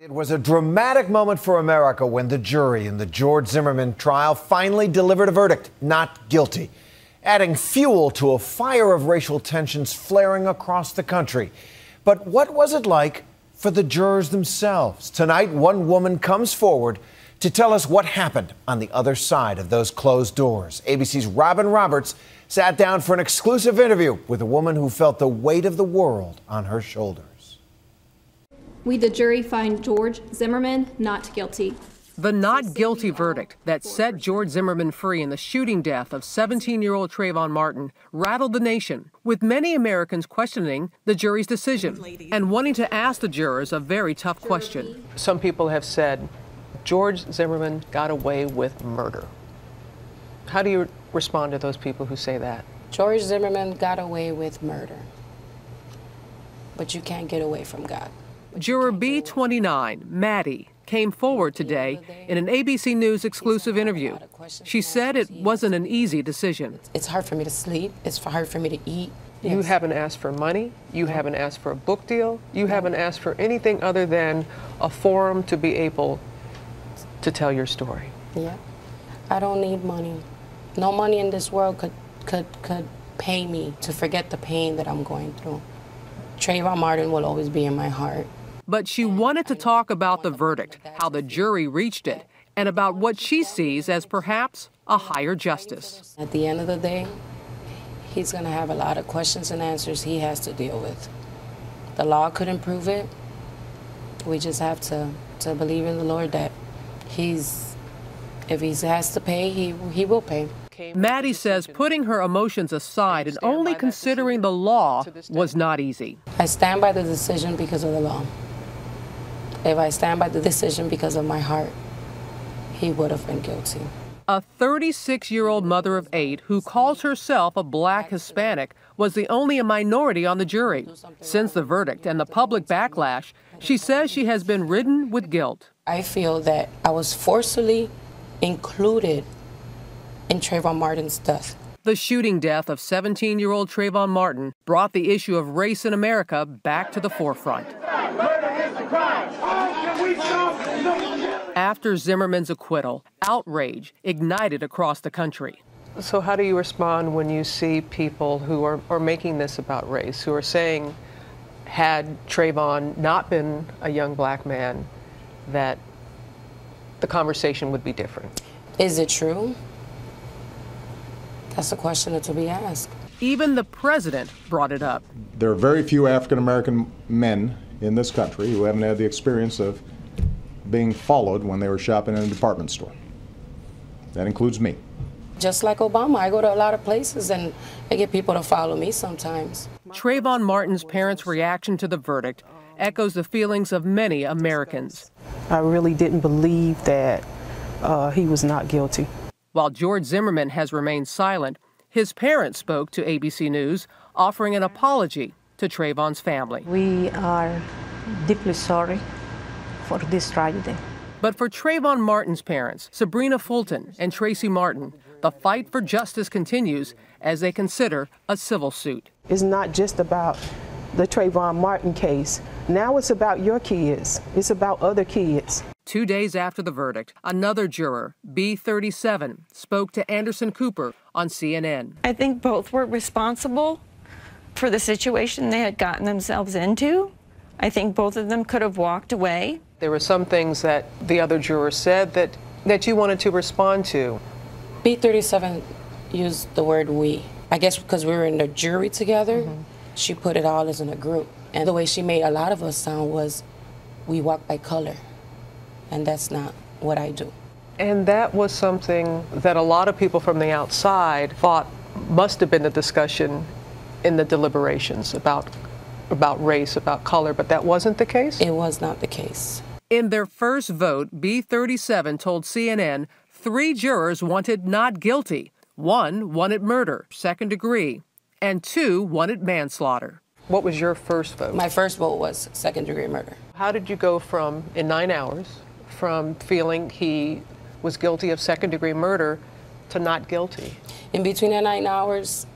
It was a dramatic moment for America when the jury in the George Zimmerman trial finally delivered a verdict, not guilty, adding fuel to a fire of racial tensions flaring across the country. But what was it like for the jurors themselves? Tonight, one woman comes forward to tell us what happened on the other side of those closed doors. ABC's Robin Roberts sat down for an exclusive interview with a woman who felt the weight of the world on her shoulders. We, the jury, find George Zimmerman not guilty. The not guilty verdict that set George Zimmerman free in the shooting death of 17-year-old Trayvon Martin rattled the nation, with many Americans questioning the jury's decision and wanting to ask the jurors a very tough question. Some people have said George Zimmerman got away with murder. How do you respond to those people who say that? George Zimmerman got away with murder, but you can't get away from God. Juror B29, Maddie, came forward today in an ABC News exclusive interview. She said it wasn't an easy decision. It's hard for me to sleep. It's hard for me to eat. You haven't asked for money. You haven't asked for a book deal. You haven't asked for anything other than a forum to be able to tell your story. Yeah. I don't need money. No money in this world could pay me to forget the pain that I'm going through. Trayvon Martin will always be in my heart. But she wanted to talk about the verdict, how the jury reached it, and about what she sees as perhaps a higher justice. At the end of the day, he's going to have a lot of questions and answers he has to deal with. The law couldn't prove it. We just have to believe in the Lord that if he has to pay, he will pay. Maddie says putting her emotions aside and only considering the law was not easy. I stand by the decision because of the law. If I stand by the decision because of my heart, he would have been guilty. A 36-year-old mother of 8 who calls herself a black Hispanic was the only minority on the jury. Since the verdict and the public backlash, she says she has been ridden with guilt. I feel that I was forcibly included in Trayvon Martin's death. The shooting death of 17-year-old Trayvon Martin brought the issue of race in America back to the forefront. After Zimmerman's acquittal, outrage ignited across the country. So how do you respond when you see people who are making this about race, who are saying, had Trayvon not been a young black man, that the conversation would be different? Is it true? That's a question to be asked. Even the president brought it up. There are very few African-American men in this country who haven't had the experience of being followed when they were shopping in a department store. That includes me. Just like Obama, I go to a lot of places and I get people to follow me sometimes. Trayvon Martin's parents' reaction to the verdict echoes the feelings of many Americans. I really didn't believe that he was not guilty. While George Zimmerman has remained silent, his parents spoke to ABC News, offering an apology to Trayvon's family. We are deeply sorry for this tragedy. But for Trayvon Martin's parents, Sabrina Fulton and Tracy Martin, the fight for justice continues as they consider a civil suit. It's not just about the Trayvon Martin case. Now it's about your kids. It's about other kids. 2 days after the verdict, another juror, B37, spoke to Anderson Cooper on CNN. I think both were responsible for the situation they had gotten themselves into. I think both of them could have walked away. There were some things that the other jurors said that you wanted to respond to. B37 used the word we. I guess because we were in the jury together, she put it all as in a group. And the way she made a lot of us sound was, we walk by color. And that's not what I do. And that was something that a lot of people from the outside thought must have been the discussion in the deliberations about race, about color, but that wasn't the case? It was not the case. In their first vote, B37 told CNN 3 jurors wanted not guilty. 1 wanted murder, second degree, and 2 wanted manslaughter. What was your first vote? My first vote was second-degree murder. How did you go from, in 9 hours, from feeling he was guilty of second-degree murder to not guilty? In between the 9 hours,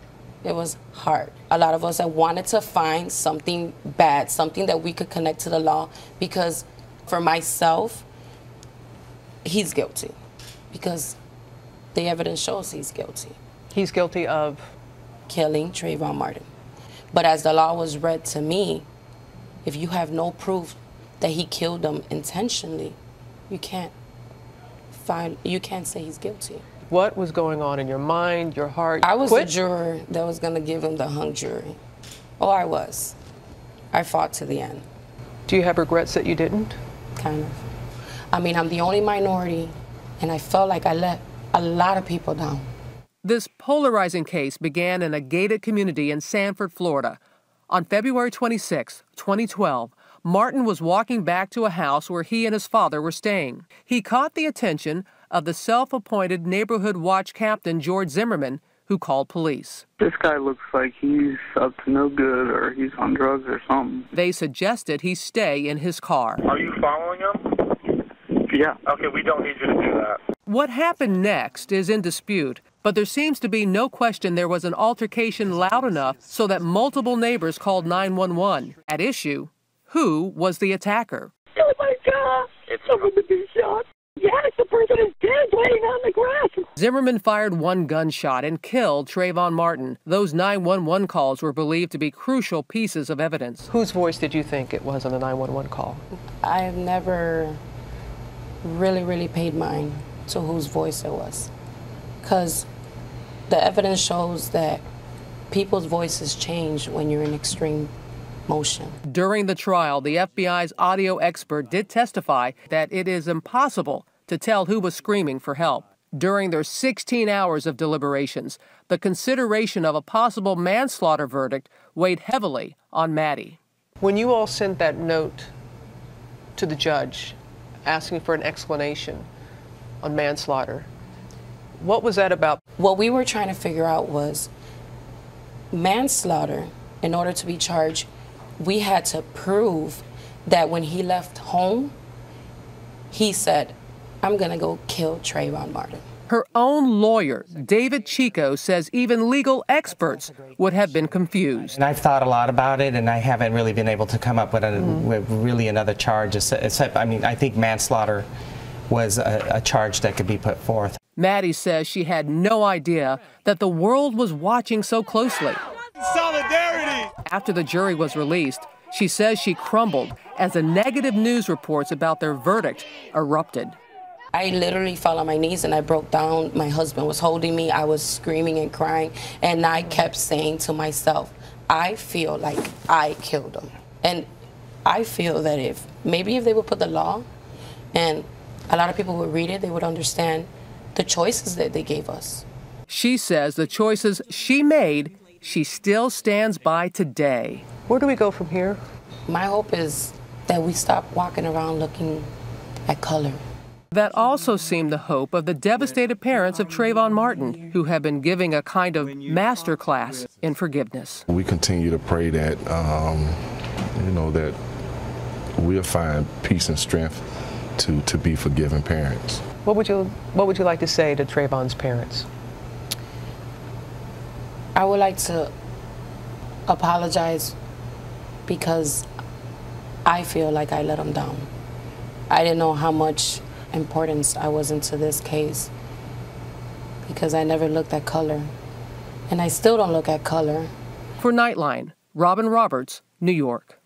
it was hard. A lot of us that wanted to find something bad, something that we could connect to the law, because For myself, he's guilty because the evidence shows he's guilty. He's guilty of? Killing Trayvon Martin. But as the law was read to me, if you have no proof that he killed him intentionally, you can't say he's guilty. What was going on in your mind, your heart? I was a juror that was going to give him the hung jury. Oh, I was. I fought to the end. Do you have regrets that you didn't? Kind of. I mean, I'm the only minority, and I felt like I let a lot of people down. This polarizing case began in a gated community in Sanford, Florida. On February 26, 2012, Martin was walking back to a house where he and his father were staying. He caught the attention of the self-appointed neighborhood watch captain, George Zimmerman, who called police. This guy looks like he's up to no good or he's on drugs or something. They suggested he stay in his car. Are you following him? Yeah. Okay, we don't need you to do that. What happened next is in dispute, but there seems to be no question there was an altercation loud enough so that multiple neighbors called 911. At issue, who was the attacker? Oh my God, someone to be shot. Yes, the person is dead, laying on the grass. Zimmerman fired one gunshot and killed Trayvon Martin. Those 911 calls were believed to be crucial pieces of evidence. Whose voice did you think it was on the 911 call? I've never really paid mind to whose voice it was, because the evidence shows that people's voices change when you're in extreme motion. During the trial, the FBI's audio expert did testify that it is impossible to tell who was screaming for help. During their 16 hours of deliberations, the consideration of a possible manslaughter verdict weighed heavily on Maddie. When you all sent that note to the judge asking for an explanation on manslaughter, what was that about? What we were trying to figure out was manslaughter. In order to be charged, we had to prove that when he left home, he said, I'm gonna go kill Trayvon Martin. Her own lawyer, David Chico, says even legal experts would have been confused. And I've thought a lot about it, and I haven't really been able to come up with, with really another charge, except, I mean, I think manslaughter was a charge that could be put forth. Maddie says she had no idea that the world was watching so closely. Solidarity! After the jury was released, she says she crumbled as the negative news reports about their verdict erupted. I literally fell on my knees and I broke down. My husband was holding me. I was screaming and crying. And I kept saying to myself, I feel like I killed him. And I feel that if they would put the law and a lot of people would read it, they would understand the choices that they gave us. She says the choices she made, she still stands by today. Where do we go from here? My hope is that we stop walking around looking at color. That also seemed the hope of the devastated parents of Trayvon Martin, who have been giving a kind of master class in forgiveness. We continue to pray that, that we'll find peace and strength to be forgiving parents. What would you like to say to Trayvon's parents? I would like to apologize because I feel like I let him down. I didn't know how much importance I was into this case because I never looked at color, and I still don't look at color. For Nightline, Robin Roberts, New York.